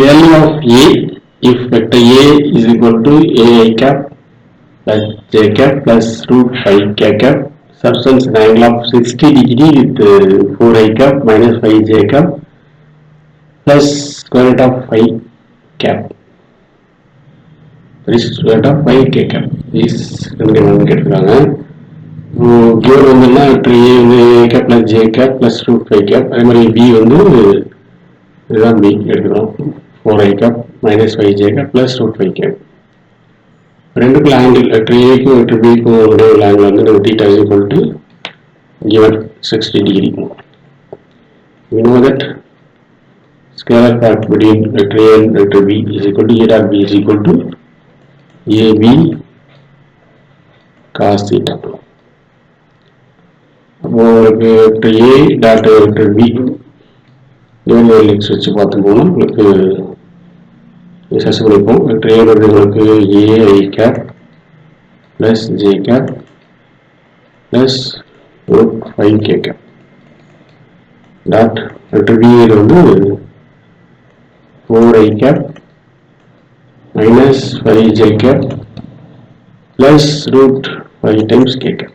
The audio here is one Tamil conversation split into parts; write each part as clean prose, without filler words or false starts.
value of A if vector A is equal to ai cap plus j cap plus root 5 k cap subtends an angle of 60 degree with 4i cap minus 5j cap plus square root of 5 cap. That is square root of 5 k cap. This ரெண்டு கேட்குறாங்க. கிவன் வந்துன்னா A வந்து a cap plus j cap plus root 5 cap. அதே மாதிரி B வந்து இதுதான் B எடுக்கிறோம். 4i cap minus 5j cap plus root 5 cap. ரெண்டுக்குள்ள ஆங்கிள் வெக்டர் ஏக்கும் வெக்டர் பிக்கும் உள்ள ஆங்கிள் வந்து நம்ம θ is equal to given 60 degree. We know that scalar product between vector A and vector B is equal to A dot B is equal to AB cos theta. அப்போ உங்களுக்கு vector A dot vector B divided x வச்சு பார்த்தோம்னா உங்களுக்கு சஸ் பண்ணிப்போம். வெக்டர் A வந்து உங்களுக்கு ai cap plus j cap plus root 5 k cap dot vector B வந்து 4i cap minus 5j cap plus root 5 times k cap.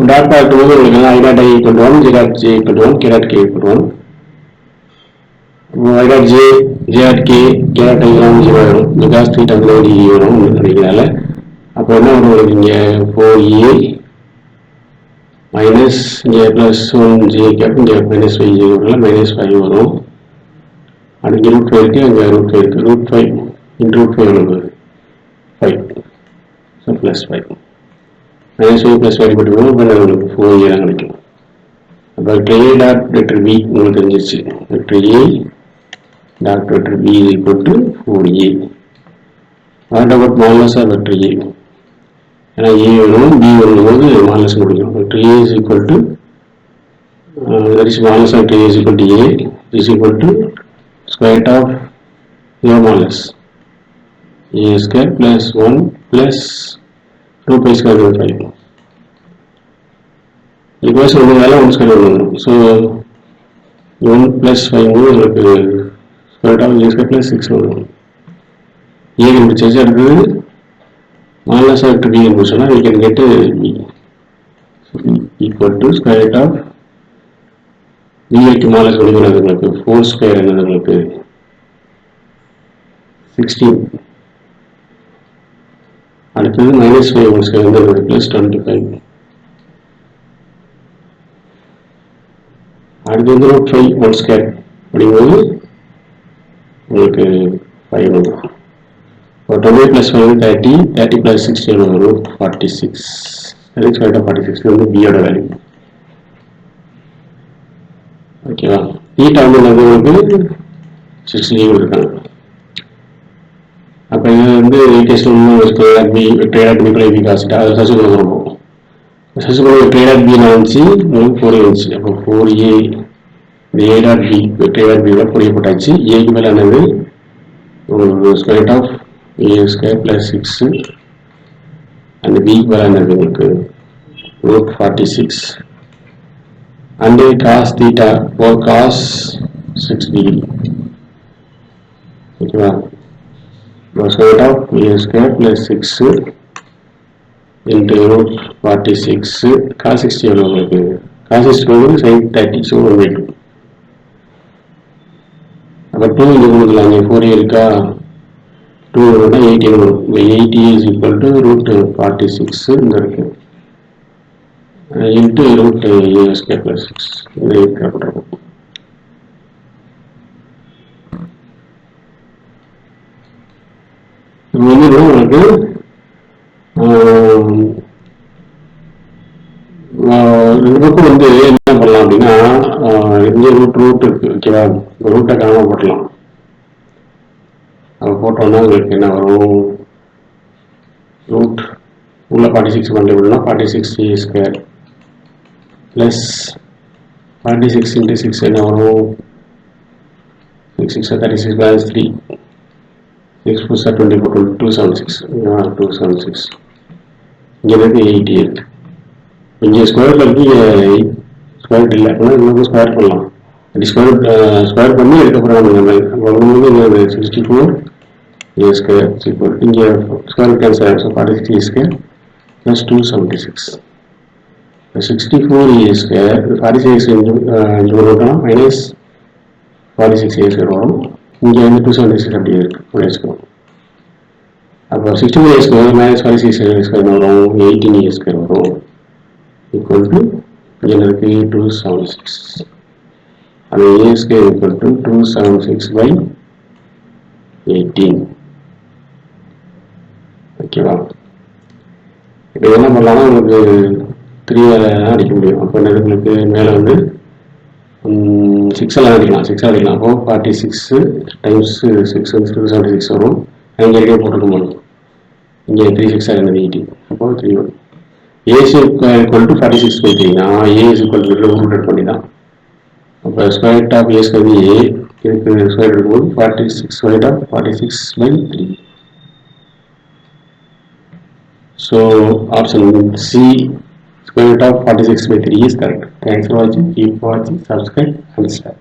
Dot product வந்து உங்களுக்கு i dot I equal to 1, j dot j equal to 1, k dot k equal to 1. I dot j, j dot k, k dot I எல்லாம் 0 வரும். because θ 90 degree வரும் அப்படிங்கிறனால அப்போ என்ன வரும் உங்களுக்கு இங்கே 4a minus இங்கே plus 1 j cap இங்கே minus 5 j cap minus 5 வரும். அடுத்து root 5 இருக்கு, அங்கே root 5 இருக்கு. root 5 into root 5 வருது 5. so plus 5. minus 5 plus 5 போட்டுக்கணும். இப்போ உங்களுக்கு 4a தான் கிடைக்கும். அப்போ vector A dot vector B உங்களுக்கு தெரிஞ்சிருச்சு. Vector A dot vector B is equal to 4a. What about modulus of vector A? ஏன்னா A வேணும் B வரும்போது modulus முடியும். Vector A is equal to that is modulus of vector A is equal to A is equal to square root of your modulus A square plus 1 plus root pi square root 5. Equation வந்து வேலை 1 square வரும். So 1 plus 5 உங்களுக்கு square root of a square plus 6 வரும். A கண்டுபிடிச்சாச்சு. அடுத்தது modulus of vector B கண்டுபிடிச்சோம்னா we can get B equal to square root of B க்கு modulus பண்ணிக்கிறது உங்களுக்கு 4 square என்னது உங்களுக்கு 16. அடுத்தது minus 5 whole square வந்து plus 25. அடுத்து வந்து root 5 whole square அப்படிங்கும்போது உங்களுக்கு 5 வரும். 20 plus 5 30, 30 plus 16 root 46. That is square root of 46 வந்து B ஓட வேல்யூ. ஓகேவா? θ வந்து உங்களுக்கு 60 இருக்காங்க. அப்போ இது வந்து equation square B vector A dot B cos θ அது சப்ஸ்டிட்யூட் பண்ணுவோம். Substitute vector A dot B வந்துச்சு உங்களுக்கு 4 வந்துச்சு. அப்போ 4a A dot B vector A dot B 4a போட்டாச்சு. A க்கு மேல என்னது square root of a square plus 6 and B க்கு மேல என்னது உங்களுக்கு root 46 and cos theta for cos 6 degree. ஓகேவா? square root of a square plus 6 into root 46 cos 60 எவ்வளவு உங்களுக்கு cos 60 வந்து sin 30 so 1/2. அப்போ 2 இங்கே கொடுக்கலாம். இங்கே 4a இருக்கா 2 வரும்னா 18 வரும். 80 is equal to root 46 இங்கே இருக்கு into root a square plus 6 இங்கே இருக்கிறோம். இது வந்து உங்களுக்கு இந்த பக்கம் வந்து என்ன பண்ணலாம் அப்படின்னா இங்கே ரூட் இருக்கு. ஓகேவா? ரூட்டை காணாம போட்டலாம். அதை போட்டோம்னா உங்களுக்கு என்ன வரும் ரூட் உள்ள 46 மல்டிபிள்னா 46 a ஸ்கொயர் ப்ளஸ் 46 into 6 என்ன வரும் 6 6 36 plus 3 6 plus 24 276 276 இங்கே இருக்கு 88. இங்கே ஸ்கொயர்ல இருக்கு ஸ்கொயர் இல்லை இன்னும் ஸ்கொயர் பண்ணலாம். ஸ்கொயர் பண்ணி அதுக்கப்புறம் நம்ம 64 a square is equal to இங்கே ஸ்கொயர் கேன்சல் ஆகும். So 46 a square plus 276. 64 a square 46 இங்கே வரும் மைனஸ் 46 a square வரும். இங்கே வந்து 276 அப்படியே இருக்கு. அப்போ 64 a square minus 46 a square வரும், 18 a square வரும் ஈக்குவல் டு இங்கே இருக்கு 276. அது a square equal to 276 by 18. ஓகேவா? இப்போ என்ன பண்ணலாம்னா உங்களுக்கு 3 தான் அடிக்க முடியும். அப்போ என்ன உங்களுக்கு மேலே வந்து 6 அடிக்கலாம். 6 அடிக்கலாம். அப்போ 46 டைம்ஸ் 6 276 வரும். இங்கே இருக்க போட்டுக்க முடியும். இங்கே 3 6 ஆகுது 18. அப்போ 3 வரும். a is equal to 46 by 3 தான். a is equal to root பண்ணி தான். அப்போ square root of a square a இதுக்கு ஸ்கொயர் எடுக்கும்போது 46 square of 46 by 3. So option C, square root of 46 by 3 is correct. Thanks for watching. Keep watching, subscribe and share.